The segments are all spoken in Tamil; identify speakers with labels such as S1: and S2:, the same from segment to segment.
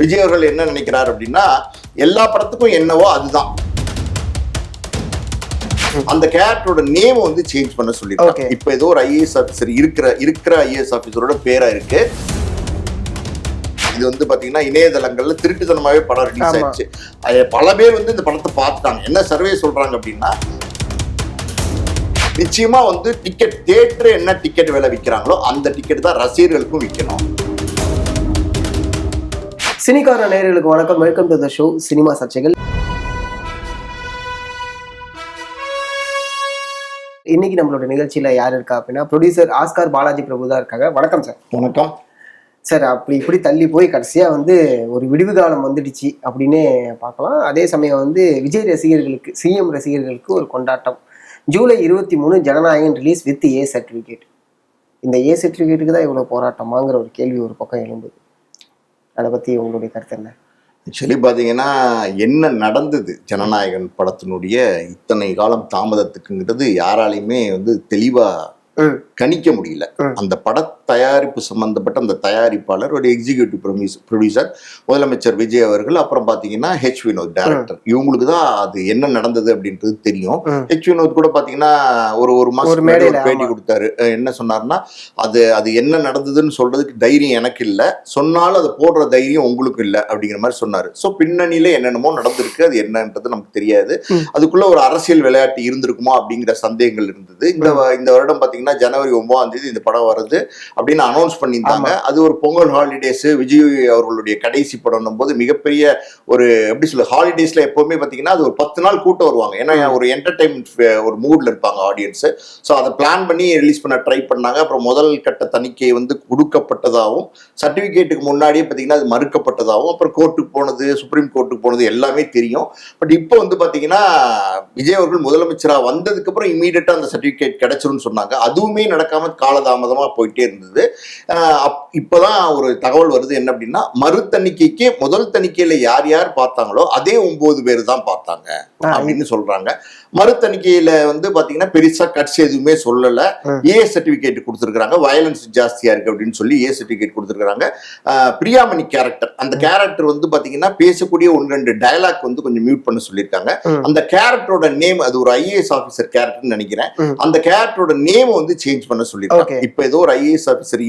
S1: விஜய் அவர்கள் என்ன நினைக்கிறார் அப்படின்னா எல்லா படத்துக்கும் என்னவோ அதுதான். அந்த கேரக்டரோட நேம் வந்து சேஞ்ச் பண்ண சொல்லிருக்காங்க. இப்ப ஏதோ ஒரு ஐஏஎஸ் ஆபீசர் இருக்கிற ஐஏஎஸ் ஆபீசரோட பேரா இருக்கு. இது வந்து பாத்தீங்கன்னா இணையதளங்கள்ல திருட்டுத்தனமாவே படம் ரிலீஸ் ஆயிடுச்சு. பல பேர் வந்து இந்த படத்தை பார்த்துட்டாங்க. என்ன சர்வே சொல்றாங்க அப்படின்னா, நிச்சயமா வந்து டிக்கெட் தியேட்டர் என்ன டிக்கெட் விலை விற்கிறாங்களோ அந்த டிக்கெட் தான் ரசிகர்களுக்கும் விற்கணும்.
S2: சினிகார நேயர்களுக்கு வணக்கம். Welcome to the show cinema சர்ச்சைகள். இன்னைக்கு நம்மளோட நிகழ்ச்சியில யார் இருக்கா அப்படின்னா, ப்ரொடியூசர் ஆஸ்கார் பாலாஜி பிரபு தான் இருக்காங்க. வணக்கம் சார்.
S1: வணக்கம்
S2: சார். அப்படி இப்படி தள்ளி போய் கடைசியா வந்து ஒரு விடுவு காலம் வந்துடுச்சு அப்படின்னே பார்க்கலாம். அதே சமயம் வந்து விஜய் ரசிகர்களுக்கு, சிஎம் ரசிகர்களுக்கு ஒரு கொண்டாட்டம். July 23 Jana Nayagan release with A certificate. இந்த ஏ சர்டிஃபிகேட்டுக்கு தான் இவ்வளோ போராட்டமாங்கிற ஒரு கேள்வி ஒரு பக்கம் எழும்புது. அதை பற்றி உங்களுடைய கருத்து என்ன?
S1: ஆக்சுவலி பார்த்தீங்கன்னா, என்ன நடந்தது ஜனநாயகன் படத்தினுடைய இத்தனை காலம் தாமதத்துக்குங்கிறது யாராலையுமே வந்து தெளிவாக கணிக்க முடியல. அந்த பட தயாரிப்பு சம்பந்தப்பட்ட அந்த தயாரிப்பாளர், ஒரு எக்ஸிகியூட்டிவ் ப்ரொடியூசர் முதலமைச்சர் விஜய் அவர்கள், அப்புறம் பாத்தீங்கன்னா ஹெச் வினோத் டைரக்டர், இவங்களுக்கு தான் அது என்ன நடந்தது அப்படின்றது தெரியும். ஹெச் வினோத் கூட பாத்தீங்கன்னா ஒரு மாசம் பேட்டி கொடுத்தாரு. என்ன சொன்னார்னா, அது என்ன நடந்ததுன்னு சொல்றதுக்கு தைரியம் எனக்கு இல்லை, சொன்னாலும் அதை போடுற தைரியம் உங்களுக்கு இல்லை அப்படிங்கிற மாதிரி சொன்னாரு. ஸோ பின்னணியில என்னென்னமோ நடந்திருக்கு, அது என்னன்றது நமக்கு தெரியாது. அதுக்குள்ள ஒரு அரசியல் விளையாட்டு இருந்திருக்குமா அப்படிங்கிற சந்தேகங்கள் இருந்தது. இந்த வருடம் பாத்தீங்கன்னா ஜனவரி 9ஆம் தேதி இந்த படம் வருது அப்படின்னு அனௌன்ஸ் பண்ணியிருந்தாங்க. அது ஒரு பொங்கல் ஹாலிடேஸ், விஜய் அவர்களுடைய கடைசி படம் போது மிகப்பெரிய ஒரு எப்படி சொல்ல, ஹாலிடேஸ்ல எப்பவுமே பாத்தீங்கன்னா அது ஒரு 10 நாள் கூட்டம் வருவாங்க. ஏன்னா ஒரு என்டர்டைன்மெண்ட் ஒரு மூட்ல இருப்பாங்க ஆடியன்ஸ். ஸோ அதை பிளான் பண்ணி ரிலீஸ் பண்ண ட்ரை பண்ணாங்க. அப்புறம் முதல் கட்ட தணிக்கை வந்து கொடுக்கப்பட்டதாகவும், சர்டிபிகேட்டுக்கு முன்னாடியே பாத்தீங்கன்னா அது மறுக்கப்பட்டதாகவும், அப்புறம் கோர்ட்டுக்கு போனது, சுப்ரீம் கோர்ட்டுக்கு போனது எல்லாமே தெரியும். பட் இப்போ வந்து பாத்தீங்கன்னா விஜய் அவர்கள் முதலமைச்சரா வந்ததுக்கு அப்புறம் இமீடியட்டா அந்த சர்டிபிகேட் கிடைச்சிரும்னு சொன்னாங்க. அதுவுமே நடக்காம காலதாமதமா போயிட்டே இருந்தது. இப்பதான் ஒரு தகவல் வருது. என்ன அப்படின்னா, மறு தணிக்கைக்கு முதல் தணிக்கையில யார் யார் பார்த்தாங்களோ அதே 9 பேர் தான் பார்த்தாங்க அப்படின்னு சொல்றாங்க. மறு தணிக்கையில வந்து பாத்தீங்கன்னா பெருசா கட்சி எதுவுமே சொல்லல. ஏ சர்டிபிகேட் கொடுத்துருக்காங்க. வயலன்ஸ் ஜாஸ்தியா இருக்கு அப்படின்னு சொல்லி ஏ சர்டிபிகேட் கொடுத்துருக்காங்க. பிரியாமணி கேரக்டர், அந்த கேரக்டர் வந்து பாத்தீங்கன்னா பேசக்கூடிய 1-2 டயலாக் வந்து கொஞ்சம் மியூட் பண்ண சொல்லியிருக்காங்க. அந்த கேரக்டரோட நேம், அது ஒரு ஐஏஎஸ் ஆபீசர் கேரக்டர்னு நினைக்கிறேன், அந்த கேரக்டரோட நேம் வந்து சேஞ்ச் பண்ண சொல்லியிருக்காங்க. இப்ப ஏதோ ஒரு ஐஏஎஸ் ஆபீசர்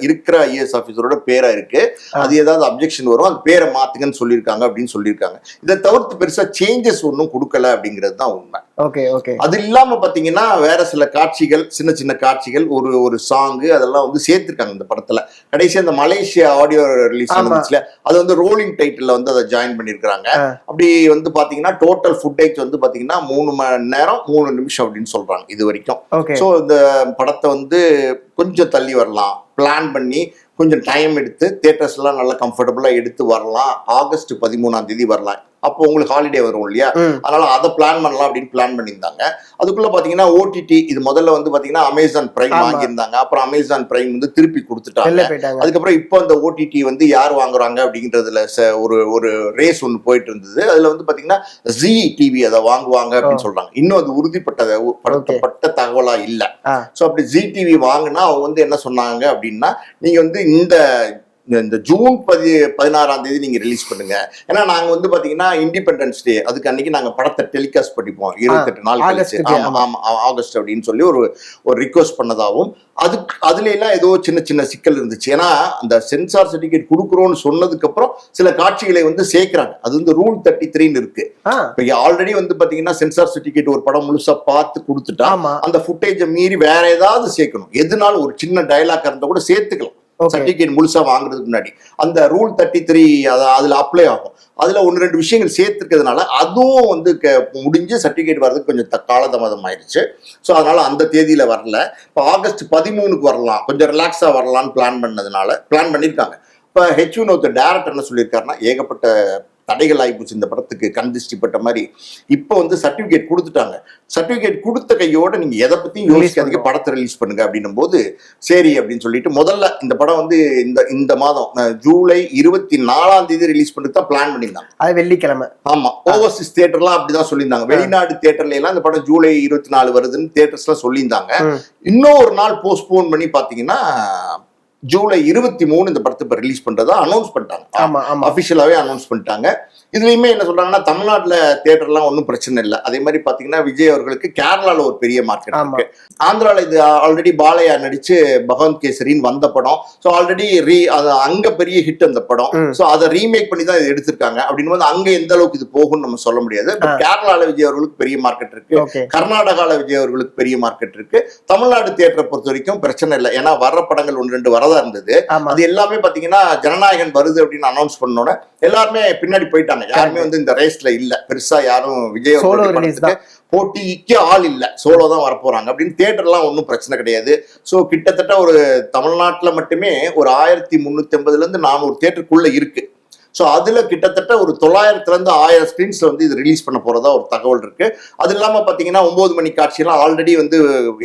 S1: இருக்கிற ஐஏஎஸ் ஆபீசரோட பேரா இருக்கு, அது ஏதாவது அப்ஜெக்ஷன் வரும், அது பேரை மாத்துங்கன்னு சொல்லியிருக்காங்க அப்படின்னு சொல்லியிருக்காங்க. இதை தவிர்த்து பெருசா சேஞ்சஸ் ஒன்றும் கொடுக்கல அப்படிங்கிறது தான் உண்மை. அது இல்லாம பாத்தீங்கன்னா வேற சில காட்சிகள், சின்ன சின்ன காட்சிகள், ஒரு சாங்கு அதெல்லாம் வந்து சேர்த்திருக்காங்க இந்த படத்துல. கடைசி அந்த மலேசியா ஆடியோ ரிலீஸ் ஆனதுல அது வந்து ரோலிங் டைட்டில் வந்து அதை ஜாயின் பண்ணிருக்காங்க. அப்படி வந்து பாத்தீங்கன்னா டோட்டல் ஃபுட்டேஜ் வந்து பாத்தீங்கன்னா 3 மணி நேரம் 3 நிமிஷம் அப்படின்னு சொல்றாங்க இது வரைக்கும். சோ இந்த படத்தை வந்து கொஞ்சம் தள்ளி வரலாம், பிளான் பண்ணி கொஞ்சம் டைம் எடுத்து தியேட்டர்ஸ் எல்லாம் நல்லா கம்ஃபர்டபுளா எடுத்து வரலாம். ஆகஸ்ட் 13ஆம் தேதி வரலாம். அப்போ உங்களுக்கு ஹாலிடே வரும் இல்லையா, அதனால அதை பிளான் பண்ணலாம் அப்படின்னு பிளான் பண்ணியிருந்தாங்க. அதுக்குள்ள பாத்தீங்கன்னா ஓடிடி, இது முதல்ல வந்து பாத்தீங்கன்னா அமேசான் பிரைம் வாங்கியிருந்தாங்க. அப்புறம் அமேசான் பிரைம் வந்து திருப்பி கொடுத்துட்டாங்க. அதுக்கப்புறம் இப்போ அந்த ஓடிடி வந்து யார் வாங்குறாங்க அப்படிங்கிறதுல ஒரு ரேஸ் ஒன்று போயிட்டு இருந்தது. அதுல வந்து பாத்தீங்கன்னா ஜி டிவி அதை வாங்குவாங்க அப்படின்னு சொல்றாங்க. இன்னும் அது உறுதிப்படுத்தப்பட்ட தகவலா இல்ல. சோ அப்படி ஜி டிவி வாங்கினா அவங்க வந்து என்ன சொன்னாங்க அப்படின்னா, நீங்க வந்து இந்த ஜூன் 16ஆம் தேதி நீங்க ரிலீஸ் பண்ணுங்க. ஏன்னா நாங்க வந்து பாத்தீங்கன்னா இண்டிபெண்டன்ஸ் டே, அதுக்கு அன்னைக்கு நாங்க படத்தை டெலிகாஸ்ட் பண்ணிப்போம் 28 நாள் கழிச்சு, ஆகஸ்ட் அப்படின்னு சொல்லி ஒரு ரிக்வெஸ்ட் பண்ணதாகவும், அதுல எல்லாம் ஏதோ சின்ன சின்ன சிக்கல் இருந்துச்சு. ஏன்னா அந்த சென்சார் சர்டிபிகேட் கொடுக்குறோம்னு சொன்னதுக்கு அப்புறம் சில காட்சிகளை வந்து சேர்க்கிறாங்க. அது வந்து ரூல் 33 இருக்கு. ஆல்ரெடி வந்து பாத்தீங்கன்னா சென்சார் சர்டிபிகேட் ஒரு படம் முழுசா பார்த்து கொடுத்துட்டா அந்த ஃபுட்டேஜை மீறி வேற ஏதாவது சேர்க்கணும். எதுனாலும் ஒரு சின்ன டயலாக் இருந்தா கூட சேர்த்துக்கலாம் சர்டிபிகேட் முழுசா வாங்குறதுக்கு முன்னாடி. அந்த ரூல் 33 அதுல அப்ளை ஆகும். அதுல 1-2 விஷயங்கள் சேர்த்துக்கிறதுனால அதுவும் வந்து முடிஞ்சு சர்டிபிகேட் வர்றதுக்கு கொஞ்சம் காலதாமதம் ஆயிடுச்சு. ஸோ அதனால அந்த தேதியில வரல. இப்போ ஆகஸ்ட் 13க்கு வரலாம், கொஞ்சம் ரிலாக்ஸா வரலாம்னு பிளான் பண்ணியிருக்காங்க. இப்போ ஹெச் வினோத் டைரக்டர் என்ன சொல்லியிருக்காருன்னா, ஏகப்பட்ட தடைகள் ஆகிப்போச்சு இந்த படத்துக்கு, கண் திருஷ்டிப்பட்ட மாதிரி. இப்போ வந்து சர்டிபிகேட் கொடுத்துட்டாங்க. சர்டிபிகேட் கொடுத்த கையோட நீங்க எதை பத்தியும் யோசிக்காதீங்க, படத்தை ரிலீஸ் பண்ணுங்க அப்படின்னும் போது சரி அப்படின்னு சொல்லிட்டு முதல்ல இந்த படம் வந்து இந்த மாதம் ஜூலை 24ஆம் தேதி ரிலீஸ் பண்ணிட்டு தான் பிளான் பண்ணியிருந்தாங்க.
S2: அது வெள்ளிக்கிழமை.
S1: ஆமா, ஓவர்சீஸ் தியேட்டர்லாம் அப்படிதான் சொல்லியிருந்தாங்க. வெளிநாடு தியேட்டர்ல எல்லாம் இந்த படம் ஜூலை 24 வருதுன்னு தியேட்டர்ஸ் எல்லாம் சொல்லியிருந்தாங்க. இன்னும் ஒரு நாள் போஸ்ட்போன் பண்ணி பாத்தீங்கன்னா ஜூலை 23 இந்த படத்தை இப்ப ரிலீஸ் பண்றதா அனௌன்ஸ் பண்ணிட்டாங்க.
S2: ஆமா ஆமா
S1: அபிஷியலாவே அனௌன்ஸ் பண்ணிட்டாங்க. இதுலயுமே என்ன சொல்றாங்கன்னா, தமிழ்நாட்டுல தியேட்டர்லாம் ஒன்றும் பிரச்சனை இல்லை. அதே மாதிரி பாத்தீங்கன்னா விஜய் அவர்களுக்கு கேரளால ஒரு பெரிய மார்க்கெட் இருக்கு. ஆந்திரால இது ஆல்ரெடி பாலையா நடிச்சு பகவந்த் கேசரின்னு வந்த படம். ஸோ ஆல்ரெடி அங்க பெரிய ஹிட் அந்த படம். ஸோ அதை ரீமேக் பண்ணி தான் இது எடுத்திருக்காங்க. அப்படின்னு வந்து அங்க எந்த அளவுக்கு இது போகும்னு நம்ம சொல்ல முடியாது. பட் கேரளால விஜய் அவர்களுக்கு பெரிய மார்க்கெட் இருக்கு, கர்நாடகால விஜய் அவர்களுக்கு பெரிய மார்க்கெட் இருக்கு. தமிழ்நாடு தியேட்டரை பொறுத்த வரைக்கும் பிரச்சனை இல்லை. ஏன்னா வர்ற படங்கள் 1-2 வரதா இருந்தது. அது எல்லாமே பாத்தீங்கன்னா ஜனநாயகன் வருது அப்படின்னு அனௌன்ஸ் பண்ணோட எல்லாருமே பின்னாடி போயிட்டாங்க. யாருமே வந்து இந்த ரேஸ்ல இல்ல, பெருசா யாரும் விஜய் படத்துக்கு போட்டிக்கு ஆள் இல்ல, சோலோ தான் வரப்போறாங்க அப்படின்னு. தியேட்டர்லாம் ஒன்றும் பிரச்சனை கிடையாது. ஸோ கிட்டத்தட்ட ஒரு தமிழ்நாட்டுல மட்டுமே ஒரு 1350 இருந்து 400 தியேட்டருக்குள்ள இருக்கு. ஸோ அதுல கிட்டத்தட்ட ஒரு 900 இருந்து 1000 ஸ்கிரீன்ஸ்ல வந்து இது ரிலீஸ் பண்ண போறதா ஒரு தகவல் இருக்கு. அது இல்லாம பாத்தீங்கன்னா 9 மணி காட்சியெல்லாம் ஆல்ரெடி வந்து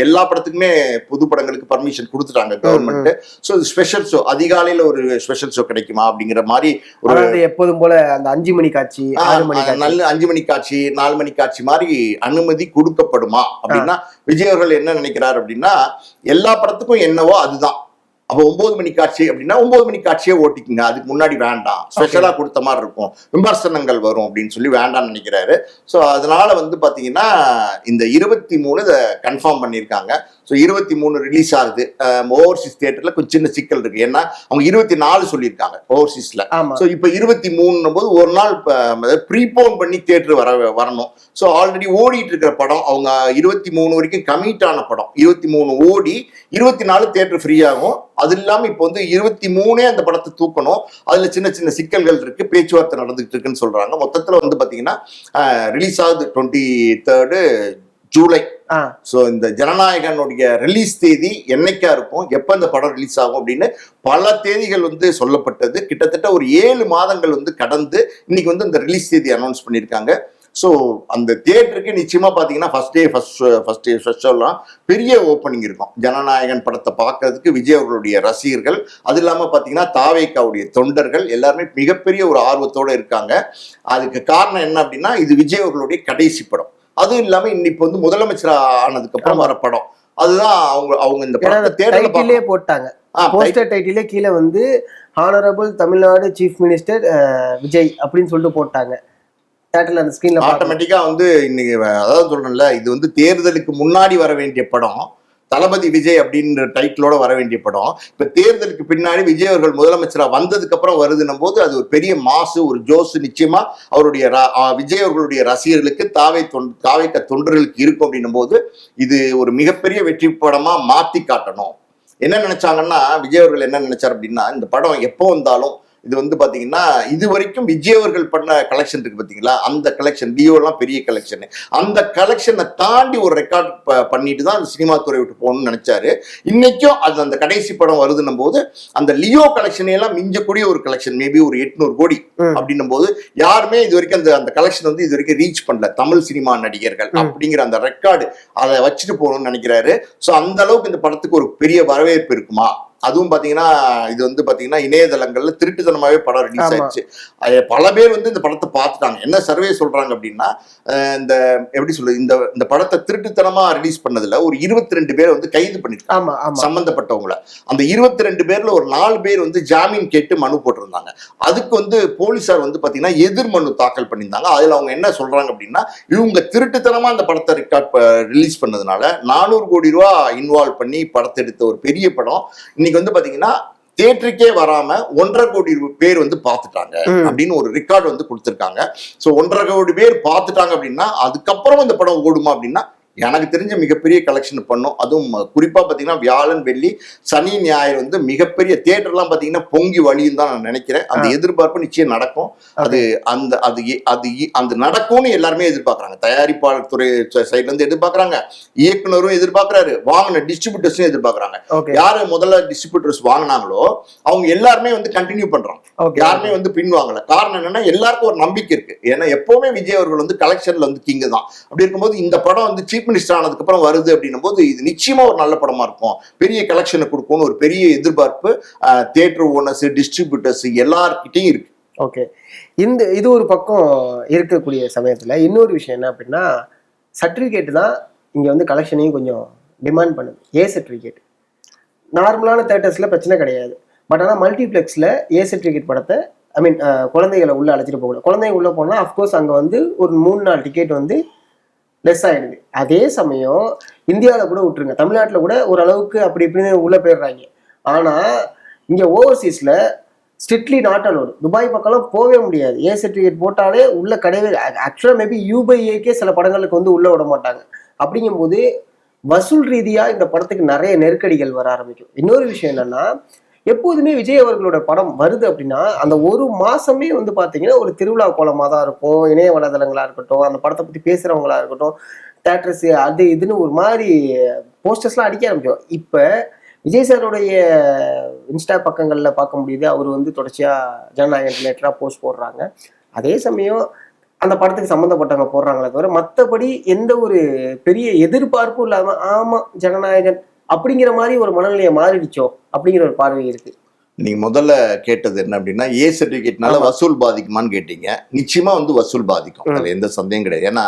S1: எல்லா படத்துக்குமே புது படங்களுக்கு பர்மிஷன் கொடுத்துட்டாங்க கவர்மெண்ட். ஸோ இது ஸ்பெஷல் ஷோ, அதிகாலையில ஒரு ஸ்பெஷல் ஷோ கிடைக்குமா அப்படிங்கிற மாதிரி ஒரு
S2: எப்போதும் போல அந்த 5 மணி காட்சி, 6 மணி
S1: நல்ல 5 மணி காட்சி, 4 மணி காட்சி மாதிரி அனுமதி கொடுக்கப்படுமா அப்படின்னா விஜய் அவர்கள் என்ன நினைக்கிறார் அப்படின்னா, எல்லா படத்துக்கும் என்னவோ அதுதான். அப்போ 9 மணி காட்சி அப்படின்னா 9 மணி காட்சியே ஓட்டிக்குங்க, அதுக்கு முன்னாடி வேண்டாம், ஸ்பெஷலா கொடுத்த மாதிரி இருக்கும், விமர்சனங்கள் வரும் அப்படின்னு சொல்லி வேண்டாம்னு நினைக்கிறாரு. ஸோ அதனால வந்து பாத்தீங்கன்னா இந்த 23 இதை கன்ஃபார்ம் பண்ணியிருக்காங்க. ஸோ 23 ரிலீஸ் ஆகுது. ஓவர்சீஸ் தியேட்டர்ல கொஞ்சம் சின்ன சிக்கல் இருக்கு. ஏன்னா அவங்க 24 சொல்லியிருக்காங்க ஓவர்சீஸ்ல. ஸோ இப்போ 23 போது ஒரு நாள் ப்ரீபோன் பண்ணி தியேட்டர் வரணும். ஸோ ஆல்ரெடி ஓடிட்டு இருக்கிற படம் அவங்க 23 வரைக்கும் கமிட் ஆன படம் 23 ஓடி 24 தியேட்டர் ஃப்ரீ ஆகும். அது இல்லாம இப்போ வந்து 23 அந்த படத்தை தூக்கணும். அதுல சின்ன சின்ன சிக்கல்கள் இருக்கு, பேச்சுவார்த்தை நடந்துட்டு இருக்குன்னு சொல்றாங்க. மொத்தத்துல வந்து பாத்தீங்கன்னா ரிலீஸ் ஆகுது 23 ஜூலை. சோ இந்த ஜனநாயகனுடைய ரிலீஸ் தேதி என்னைக்கா இருக்கும், எப்ப இந்த படம் ரிலீஸ் ஆகும் அப்படின்னு பல தேதிகள் வந்து சொல்லப்பட்டது. கிட்டத்தட்ட ஒரு 7 மாதங்கள் வந்து கடந்து இன்னைக்கு வந்து இந்த ரிலீஸ் தேதி அனௌன்ஸ் பண்ணியிருக்காங்க. ஸோ அந்த தியேட்டருக்கு நிச்சயமா பாத்தீங்கன்னா ஃபர்ஸ்ட் டே ஷோலாம் பெரிய ஓப்பனிங் இருக்கும். ஜனநாயகன் படத்தை பார்க்கறதுக்கு விஜய் அவர்களுடைய ரசிகர்கள், அது இல்லாம பாத்தீங்கன்னா தாவேக்காவுடைய தொண்டர்கள் எல்லாருமே மிகப்பெரிய ஒரு ஆர்வத்தோட இருக்காங்க. அதுக்கு காரணம் என்ன அப்படின்னா, இது விஜய் அவர்களுடைய கடைசி படம். அதுவும் இல்லாம இன்னைக்கு வந்து முதலமைச்சர் ஆனதுக்கு அப்புறம் வர படம். அதுதான் அவங்க இந்த படத்தை
S2: தேட்டர்ல போட்டாங்க. போஸ்டர் டைட்டிலே கீழே வந்து honourable Tamil Nadu chief minister Vijay அப்படின்னு சொல்லிட்டு போட்டாங்க.
S1: ஆட்டோமேட்டிக்கா வந்து இன்னைக்கு அதாவது சொல்றேன்ல, இது வந்து தேர்தலுக்கு முன்னாடி வர வேண்டிய படம், தளபதி விஜய் அப்படின்ற டைட்டிலோட வர வேண்டிய படம். இப்ப தேர்தலுக்கு பின்னாடி விஜய் அவர்கள் முதலமைச்சரா வந்ததுக்கு அப்புறம் வருதுன்னும் போது அது ஒரு பெரிய மாசு, ஒரு ஜோஸ் நிச்சயமா அவருடைய விஜய் அவர்களுடைய ரசிகர்களுக்கு தாவேக்க தொண்டர்களுக்கு இருக்கும். அப்படின்னும் போது இது ஒரு மிகப்பெரிய வெற்றி படமா மாத்தி காட்டணும். என்ன நினைச்சாங்கன்னா விஜய் அவர்கள் என்ன நினைச்சார் அப்படின்னா, இந்த படம் எப்போ வந்தாலும் இது வந்து பாத்தீங்கன்னா இது வரைக்கும் விஜய் அவர்கள் பண்ண கலெக்ஷன் இருக்கு பாத்தீங்களா, அந்த கலெக்ஷன் லியோ எல்லாம் பெரிய கலெக்ஷன், அந்த கலெக்ஷனை தாண்டி ஒரு ரெக்கார்ட் பண்ணிட்டு தான் சினிமா துறை விட்டு போகணும்னு நினைச்சாரு. இன்னைக்கும் அது அந்த கடைசி படம் வருதுன்னும் போது அந்த லியோ கலெக்ஷனை எல்லாம் மிஞ்சக்கூடிய ஒரு கலெக்ஷன், மேபி ஒரு 800 கோடி அப்படின்னும் போது யாருமே இது வரைக்கும் அந்த கலெக்ஷன் வந்து இது வரைக்கும் ரீச் பண்ணல தமிழ் சினிமா நடிகர்கள் அப்படிங்கிற அந்த ரெக்கார்டு அதை வச்சுட்டு போகணும்னு நினைக்கிறாரு. ஸோ அந்த அளவுக்கு இந்த படத்துக்கு ஒரு பெரிய வரவேற்பு இருக்குமா. அதுவும் பாத்தீங்கன்னா இது வந்து பாத்தீங்கன்னா இணையதளங்கள்ல திருட்டுத்தனமாவே படம் ரிலீஸ் ஆயிடுச்சு. பல பேர் வந்து இந்த படத்தை பார்த்துட்டாங்க. என்ன சர்வே சொல்றாங்க அப்படின்னா, இந்த எப்படி சொல்றது, இந்த படத்தை திருட்டுத்தனமா ரிலீஸ் பண்ணதுல ஒரு 22 பேர் வந்து கைது பண்ணிருக்காங்க சம்பந்தப்பட்டவங்கள. அந்த 22 பேர்ல ஒரு 4 பேர் வந்து ஜாமீன் கேட்டு மனு போட்டிருந்தாங்க. அதுக்கு வந்து போலீசார் வந்து பாத்தீங்கன்னா எதிர் மனு தாக்கல் பண்ணியிருந்தாங்க. அதுல அவங்க என்ன சொல்றாங்க அப்படின்னா, இவங்க திருட்டுத்தனமா அந்த படத்தை ரிலீஸ் பண்ணதுனால 400 கோடி ரூபாய் இன்வால்வ் பண்ணி படத்தை எடுத்த ஒரு பெரிய படம் இன்னைக்கு வந்து பாத்தீங்கன்னா தியேட்டருக்கே வராம 1.5 கோடி பேர் வந்து பார்த்துட்டாங்க அப்படின்னு ஒரு ரெக்கார்டு வந்து கொடுத்திருக்காங்க. சோ 1.5 கோடி பேர் பார்த்துட்டாங்க அப்படின்னா அதுக்கப்புறம் இந்த படம் ஓடுமா அப்படின்னா எனக்கு தெரிஞ்ச மிகப்பெரிய கலெக்ஷன் பண்ணும். அதுவும் குறிப்பா பாத்தீங்கன்னா வியாழன் வெள்ளி சனி ஞாயிறு வந்து மிகப்பெரிய தியேட்டர்லாம் பாத்தீங்கன்னா பொங்கி வழியும் தான் நான் நினைக்கிறேன். அந்த எதிர்பார்ப்பு நிச்சயம் நடக்கும். அது அந்த அது அது அந்த நடக்கும்னு எல்லாருமே எதிர்பார்க்கறாங்க. தயாரிப்பாளர் துறை சைட்ல இருந்து எதிர்பார்க்கறாங்க, இயக்குனரும் எதிர்பார்க்கறாரு, வாங்கின டிஸ்ட்ரிபியூட்டர்ஸும் எதிர்பார்க்கறாங்க. யாரு முதல்ல டிஸ்ட்ரிபியூட்டர்ஸ் வாங்கினாங்களோ அவங்க எல்லாருமே வந்து கண்டினியூ பண்றாங்க, யாருமே வந்து பின்வாங்கல. காரணம் என்னன்னா எல்லாருக்கும் ஒரு நம்பிக்கை இருக்கு. ஏன்னா எப்பவுமே விஜய் அவர்கள் வந்து கலெக்ஷன்ல வந்து கிங் தான். அப்படி இருக்கும்போது இந்த படம் வந்து சீஃப் மினிஸ்டர் ஆனதுக்கு அப்புறம் வருது அப்படின்னும் போது இது நிச்சயமா ஒரு நல்ல படமா இருக்கும், பெரிய கலெக்ஷனை கொடுக்கும்னு ஒரு பெரிய எதிர்பார்ப்பு தியேட்டர் ஓனர்ஸ், டிஸ்ட்ரிபியூட்டர்ஸ் எல்லார்கிட்டையும் இருக்கு.
S2: ஓகே, இது ஒரு பக்கம் இருக்கக்கூடிய சமயத்துல இன்னொரு விஷயம் என்ன அப்படின்னா, சர்டிபிகேட் தான் இங்க வந்து கலெக்ஷனையும் கொஞ்சம் டிமாண்ட் பண்ணுது. ஏ சர்டிபிகேட் நார்மலான தேட்டர்ஸ்ல பிரச்சனை கிடையாது. பட் ஆனால் மல்டிப்ளெக்ஸ்ல ஏ சர்டிஃபிகேட் படத்தை குழந்தைகளை உள்ள அழைச்சிட்டு போகணும். குழந்தைங்க உள்ள போனா அஃப்கோர்ஸ் அங்க வந்து ஒரு 3-4 டிக்கெட் வந்து லெஸ் ஆயிடுது. அதே சமயம் இந்தியாவில் கூட விட்டுருங்க, தமிழ்நாட்டில் கூட ஓரளவுக்கு அப்படி இப்படின்னு உள்ள போயிடுறாங்க. ஆனா இங்க ஓவர்சீஸ்ல ஸ்ட்ரிக்ட்லி நாட் அலோடு. துபாய் பக்கம்லாம் போகவே முடியாது. ஏ சர்டிஃபிகேட் போட்டாலே உள்ள கிடையவே. ஆக்சுவலாக மேபி யூபைஏக்கே சில படங்களுக்கு வந்து உள்ள விட மாட்டாங்க. அப்படிங்கும்போது வசூல் ரீதியா இந்த படத்துக்கு நிறைய நெருக்கடிகள் வர ஆரம்பிக்கும். இன்னொரு விஷயம் என்னன்னா, எப்போதுமே விஜய் அவர்களோட படம் வருது அப்படின்னா அந்த ஒரு மாசமே வந்து பாத்தீங்கன்னா ஒரு திருவிழா கோலமா தான் இருக்கும். இணைய வலைதளங்களா இருக்கட்டும், அந்த படத்தை பத்தி பேசுறவங்களா இருக்கட்டும், தேட்டர்ஸ் அது இதுன்னு ஒரு மாதிரி போஸ்டர்ஸ்லாம் அடிக்க ஆரம்பிக்கும். இப்ப விஜய் சாருடைய இன்ஸ்டா பக்கங்கள்ல பார்க்க முடியுது, அவர் வந்து தொடர்ச்சியா ஜனநாயகன் ரிலேட்டடா போஸ்ட் போடுறாங்க. அதே சமயம் அந்த படத்துக்கு சம்மந்தப்பட்டவங்க போடுறாங்களே தவிர மற்றபடி எந்த ஒரு பெரிய எதிர்பார்ப்பும் இல்லாம ஆமா ஜனநாயகன் அப்படிங்கிற மாதிரி ஒரு மனநிலையை மாறிடுச்சோ அப்படிங்கிற ஒரு பார்வை இருக்கு.
S1: நீங்க முதல்ல கேட்டது என்ன அப்படின்னா, ஏ சர்டிபிகேட்னால வசூல் பாதிக்குமான்னு கேட்டீங்க. நிச்சயமா வந்து வசூல் பாதிக்கும், அதுல எந்த சந்தேகம் கிடையாது. ஏன்னா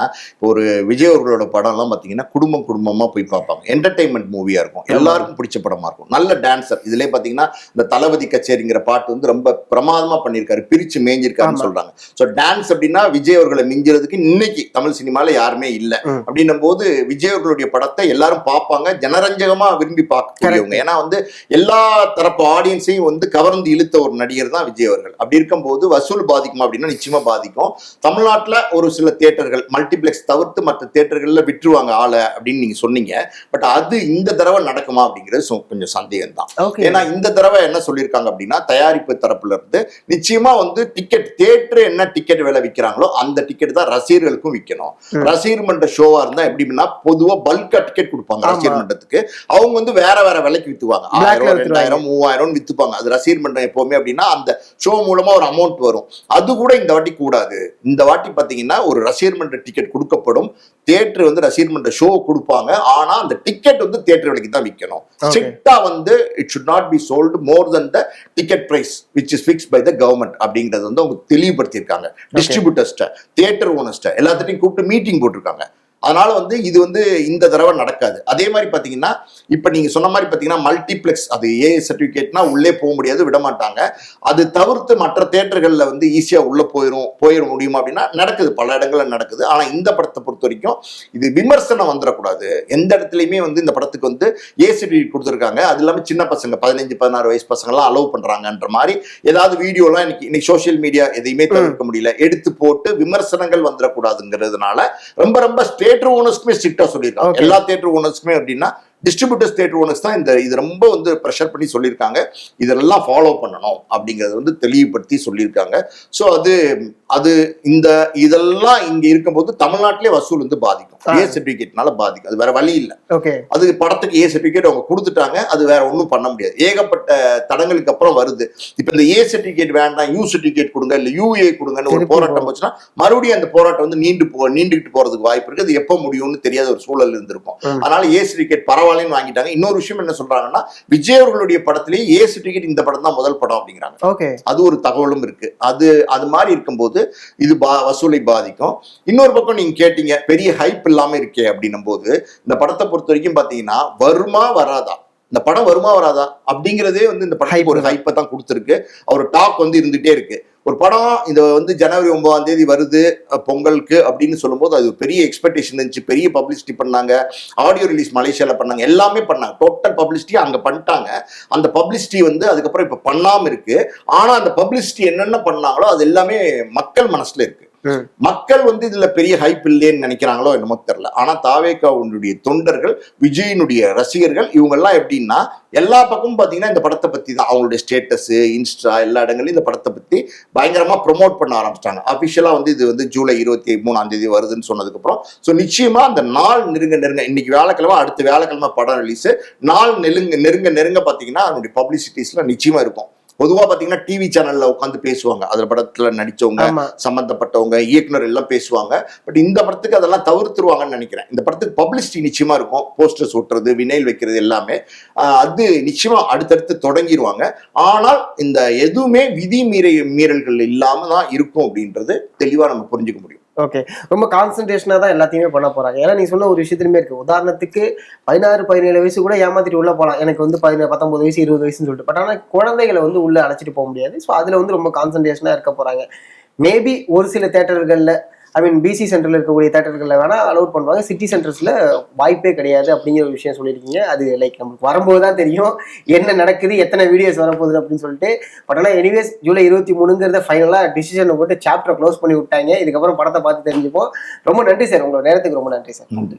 S1: ஒரு விஜய் அவர்களோட படம் எல்லாம் பாத்தீங்கன்னா குடும்பமா போய் பார்ப்பாங்க. என்டர்டைன்மெண்ட் மூவியா இருக்கும், எல்லாருக்கும் பிடிச்ச படமா இருக்கும். நல்ல டான்சர். இதுலயே பாத்தீங்கன்னா இந்த தளபதி கச்சேரிங்கிற பாட்டு வந்து ரொம்ப பிரமாதமா பண்ணியிருக்காரு, பிரிச்சு மேஞ்சிருக்காருன்னு சொல்றாங்க. ஸோ டான்ஸ் அப்படின்னா விஜய் அவர்களை மிஞ்சுறதுக்கு இன்னைக்கு தமிழ் சினிமால யாருமே இல்லை. அப்படின்னும் போது விஜய் அவர்களுடைய படத்தை எல்லாரும் பார்ப்பாங்க, ஜனரஞ்சகமா விரும்பி பார்க்கக்கூடியவங்க. ஏன்னா வந்து எல்லா தரப்பு ஆடியன்ஸையும் வந்து கவர்ந்து இழுத்த ஒரு நடிகர் தான் விஜய் அவர்கள். அப்படி இருக்கும்போது வசூல் பாதிக்குமா அப்படின்னா நிச்சயமா பாதிக்கும். தமிழ்நாட்டில் ஒரு சில தியேட்டர்கள் மல்டிபிளெக்ஸ் தவிர்த்து மற்ற தியேட்டர்கள்ல விட்டுருவாங்க ஆளை அப்படின்னு நீங்க சொன்னீங்க. பட் அது இந்த தடவை நடக்குமா அப்படிங்கிறது கொஞ்சம் சந்தேகம் தான். ஏன்னா இந்த தடவை என்ன சொல்லியிருக்காங்க அப்படின்னா, தயாரிப்பு தரப்புல இருந்து நிச்சயமா வந்து டிக்கெட் தியேட்டர் என்ன டிக்கெட் விலை விற்கிறாங்களோ அந்த டிக்கெட் தான் ரசிகர்களுக்கும் விற்கணும். ரசிகர் மன்ற ஷோவா இருந்தா எப்படின்னா பொதுவா பல்கா டிக்கெட் கொடுப்பாங்க ரசிகர் மன்றத்துக்கு. அவங்க வந்து வேற வேற விலைக்கு வித்துவாங்க, 1000, 2000, 3000 வித்துப்பாங்க. அது ரசிகர் மன்றம் எப்பவுமே அப்படின்னா அந்த ஷோ மூலமா ஒரு அமௌண்ட் வரும். அது கூட இந்த வாட்டி கூடாது. இந்த வாட்டி பாத்தீங்கன்னா ஒரு ரசிகர் மன்ற டிக்கெட் கொடுக்கப்படும், தியேட்டர் வந்து ரசிகர் மன்ற ஷோ கொடுப்பாங்க. ஆனா அந்த டிக்கெட் வந்து தியேட்டர் விலைக்கு தான் விற்கணும். ஸ்ட்ரிக்ட்டா வந்து it should not be sold more than the ticket price which is fixed by the government அப்படிங்கறது வந்து அவங்க தெளிவுபடுத்தியிருக்காங்க. டிஸ்ட்ரிபியூட்டர்ஸ்ட, தியேட்டர் ஓனர்ஸ்ட எல்லாத்தையும் கூப்பிட்டு மீட்டிங் போட்டிருக்காங்க. அதனால வந்து இது வந்து இந்த தடவை நடக்காது. அதே மாதிரி பாத்தீங்கன்னா இப்ப நீங்க சொன்ன மாதிரி பாத்தீங்கன்னா மல்டிபிளெக்ஸ் அது ஏ சர்டிபிகேட்னா உள்ளே போக முடியாது, விட மாட்டாங்க. அது தவிர்த்து மற்ற தியேட்டர்கள்ல வந்து ஈஸியா உள்ள போயிட முடியுமா அப்படின்னா நடக்குது, பல இடங்கள்ல நடக்குது. ஆனா இந்த படத்தை பொறுத்த வரைக்கும் இது விமர்சனம் வந்துடக்கூடாது. எந்த இடத்துலயுமே வந்து இந்த படத்துக்கு வந்து ஏ சர்டிபிகேட் கொடுத்துருக்காங்க, அது இல்லாம சின்ன பசங்க 15-16 வயசு பசங்க எல்லாம் அலோவ் பண்றாங்கன்ற மாதிரி ஏதாவது வீடியோ எல்லாம் இன்னைக்கு சோசியல் மீடியா எதையுமே தவிர்க்க முடியல, எடுத்து போட்டு விமர்சனங்கள் வந்துடக்கூடாதுங்கிறதுனால ரொம்ப ரொம்ப தியேட்டர் ஓனர்ஸ்க்குமே ஸ்ட்ரிக்ட்டா சொல்லியிருக்காங்க. எல்லா தியேட்டர் ஓனர்ஸ்க்குமே அப்படின்னா டிஸ்ட்ரிபியூட்டர்ஸ் தியேட்டர் ஓனர்ஸ் தான் இது ரொம்ப வந்து ப்ரெஷர் பண்ணி சொல்லியிருக்காங்க. இதெல்லாம் ஃபாலோ பண்ணணும் அப்படிங்கறது வந்து தெளிவுபடுத்தி சொல்லியிருக்காங்க. ஸோ அது இதெல்லாம் இங்க இருக்கும்போது தமிழ்நாட்டிலே வசூல் வந்து பாதிக்கும். ஏ சர்டிபிகேட்னால பாதிக்கும், அது வேற வழி இல்லை. அது படத்துக்கு ஏ சர்டிபிகேட் அவங்க கொடுத்துட்டாங்க, அது வேற ஒன்றும் பண்ண முடியாது. ஏகப்பட்ட தடங்களுக்கு அப்புறம் வருது. இப்ப இந்த ஏ சர்டிபிகேட் வேண்டாம், யூ சர்டிபிகேட் கொடுங்க, இல்ல யூஏ கொடுங்கன்னு ஒரு போராட்டம் போச்சுன்னா மறுபடியும் அந்த போராட்டம் வந்து நீண்டுகிட்டு போறதுக்கு வாய்ப்பு இருக்கு. அது எப்போ முடியும்னு தெரியாத ஒரு சூழல் இருந்திருக்கும். அதனால ஏ சர்டிபிகேட் பரவாயில்லன்னு வாங்கிட்டாங்க. இன்னொரு விஷயம் என்ன சொல்றாங்கன்னா, விஜய் அவர்களுடைய படத்திலேயே ஏ சர்டிபிகேட் இந்த படம் தான் முதல் படம் அப்படிங்கிறாங்க. அது ஒரு தகவலும் இருக்கு. அது மாதிரி இருக்கும்போது இது வசூலை பாதிக்கும். இன்னொரு பக்கம் நீங்க கேட்டீங்க பெரிய ஹைப் இல்லாம இருக்கே அப்படின்னும் போது, இந்த படத்தை பொறுத்த வரைக்கும் பாத்தீங்கன்னா வருமா வராதா, இந்த படம் வருமா வராதா அப்படிங்கிறதே வந்து இந்த படம் ஒரு ஹைப்பை தான் கொடுத்துருக்கு. ஒரு டாக் வந்து இருந்துட்டே இருக்கு. ஒரு படம் இது வந்து ஜனவரி 9ஆம் தேதி வருது பொங்கலுக்கு அப்படின்னு சொல்லும்போது அது பெரிய எக்ஸ்பெக்டேஷன் இருந்துச்சு, பெரிய பப்ளிசிட்டி பண்ணாங்க, ஆடியோ ரிலீஸ் மலேசியால பண்ணாங்க, எல்லாமே பண்ணாங்க, டோட்டல் பப்ளிசிட்டி அங்க பண்ணிட்டாங்க. அந்த பப்ளிசிட்டி வந்து அதுக்கப்புறம் இப்ப பண்ணாம இருக்கு. ஆனா அந்த பப்ளிசிட்டி என்னென்ன பண்ணாங்களோ அது எல்லாமே மக்கள் மனசுல இருக்கு. மக்கள் வந்து இதுல பெரிய ஹைப் இல்லைன்னு நினைக்கிறாங்களோ என்னமோ தெரியல. ஆனா தாவேகாவுடைய தொண்டர்கள், விஜயினுடைய ரசிகர்கள், இவங்க எல்லாம் எப்படின்னா எல்லா பக்கமும் பாத்தீங்கன்னா இந்த படத்தை பத்தி தான் அவங்களுடைய ஸ்டேட்டஸ், இன்ஸ்டா எல்லா இடங்களையும் இந்த படத்தை பத்தி பயங்கரமா ப்ரொமோட் பண்ண ஆரம்பிச்சிட்டாங்க. அபிஷியலா வந்து இது வந்து ஜூலை 23ஆம் தேதி வருதுன்னு சொன்னதுக்கு அப்புறம் ஸோ நிச்சயமா அந்த நாள் நெருங்க இன்னைக்கு வியாழக்கிழமை, அடுத்த வியாழக்கிழமை படம் ரிலீஸ், நாள் நெருங்க பாத்தீங்கன்னா அதனுடைய பப்ளிசிட்டிஸ்ல நிச்சயமா இருக்கும். பொதுவா பாத்தீங்கன்னா டிவி சேனல்ல உட்காந்து பேசுவாங்க, அதுல படத்துல நடிச்சவங்க, சம்பந்தப்பட்டவங்க, இயக்குனர் எல்லாம் பேசுவாங்க. பட் இந்த படத்துக்கு அதெல்லாம் தவிர்த்துருவாங்கன்னு நினைக்கிறேன். இந்த படத்துக்கு பப்ளிசிட்டி நிச்சயமா இருக்கும், போஸ்டர்ஸ் ஒட்டுறது, வினைல் வைக்கிறது எல்லாமே அது நிச்சயமா அடுத்தடுத்து தொடங்கிடுவாங்க. ஆனால் இந்த எதுவுமே விதி மீறல்கள் இல்லாம தான் இருக்கும் அப்படின்றது தெளிவா நம்ம புரிஞ்சுக்க முடியும்.
S2: ஓகே, ரொம்ப கான்சன்ட்ரேஷனா தான் எல்லாத்தையுமே பண்ண போறாங்க. ஏன்னா நீ சொன்ன ஒரு விஷயத்துலயுமே இருக்கு. உதாரணத்துக்கு 16, 17 வயசு கூட ஏமாத்திட்டு உள்ள போலாம். எனக்கு வந்து 19 வயசு 20 வயசுன்னு சொல்லிட்டு. பட் ஆனா குழந்தைகளை வந்து உள்ள அழைச்சிட்டு போக முடியாது. ஸோ அதுல வந்து ரொம்ப கான்சன்ட்ரேஷனா இருக்க போறாங்க. மேபி ஒரு சில தேட்டர்கள்ல, ஐ மீன் பிசி சென்டர்ல இருக்கக்கூடிய தேட்டர்கள்ல வேணா அலோட் பண்ணுவாங்க. சிட்டி சென்டர்ஸ்ல வாய்ப்பே கிடையாது அப்படிங்கிற ஒரு விஷயம் சொல்லியிருக்கீங்க. அது லைக் நமக்கு வரும்போது தான் தெரியும் என்ன நடக்குது, எத்தனை வீடியோஸ் வரப்போகுது அப்படின்னு சொல்லிட்டு. பட் ஆனால் எனிவேஸ் ஜூலை 23ங்கிறத ஃபைனலா டிசிஷனை போட்டு சாப்டரை க்ளோஸ் பண்ணி விட்டாங்க. இதுக்கப்புறம் படத்தை பார்த்து தெரிஞ்சுப்போம். ரொம்ப நன்றி சார், உங்களோட நேரத்துக்கு ரொம்ப நன்றி சார்.
S1: நன்றி.